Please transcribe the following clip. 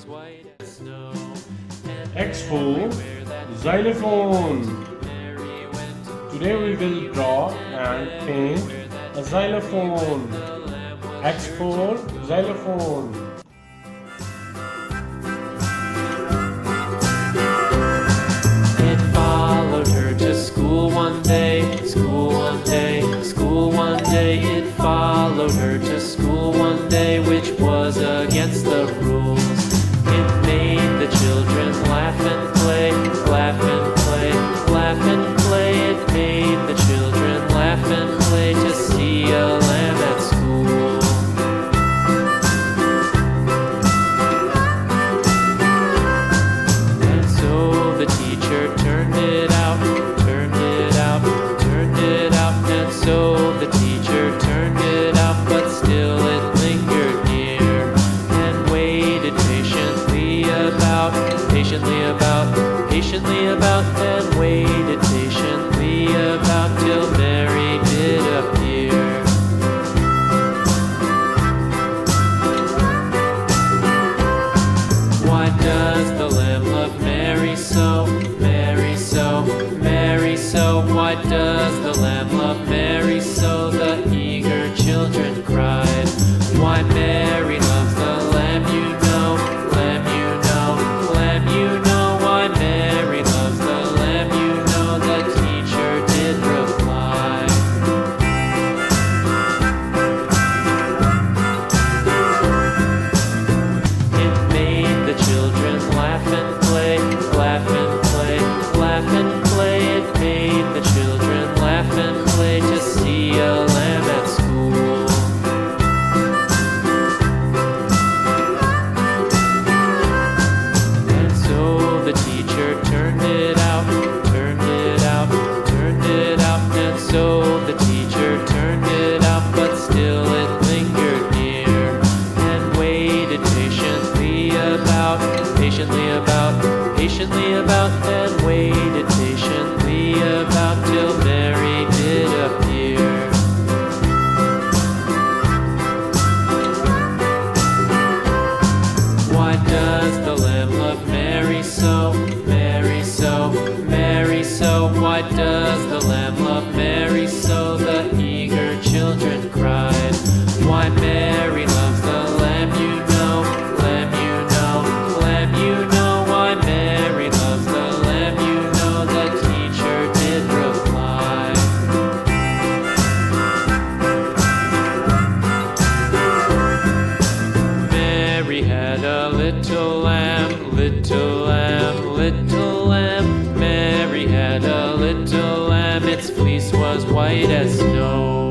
white as snow. And X for everywhere that xylophone. Mary went, Today we will draw and paint a xylophone. X for xylophone. it followed her to school one day, school one day, school one day. It followed her to school one day, which was against the rules. It made the children laugh and play, laugh and play, laugh and play. It made the children laugh and play to see a lamb at school. And so the teacher turned it out, turned it out, turned it out. And so the teacher turned it out, but still it lingered near and waited patiently about, patiently about, patiently about, and waited patiently about till Mary did appear. Why does the lamb love Mary so, Mary so, Mary so? Why does the lamb love Mary so? The eager children cried. Why Mary loves the lamb, you know, lamb, you know, lamb, you know. Why Mary loves the lamb, you know, the teacher did reply. It made the children laugh and play, laugh and play, laugh and play. It made the children laugh and play to see a lamb at school. And so the teacher turned it out, turned it out, turned it out. And so the teacher turned it out, but still it lingered near and waited patiently about, patiently about, patiently about, and waited patiently about till Mary did appear. Why does the lamb love Mary so, Mary so, Mary so? Why does the lamb love Mary so? The eager children cried. Why Mary loves the lamb, you know, lamb, you know, lamb, you know. Why Mary loves the lamb, you know, the teacher did reply. Mary had a little lamb, little lamb, little lamb. Mary had a little lamb, its fleece was white as snow.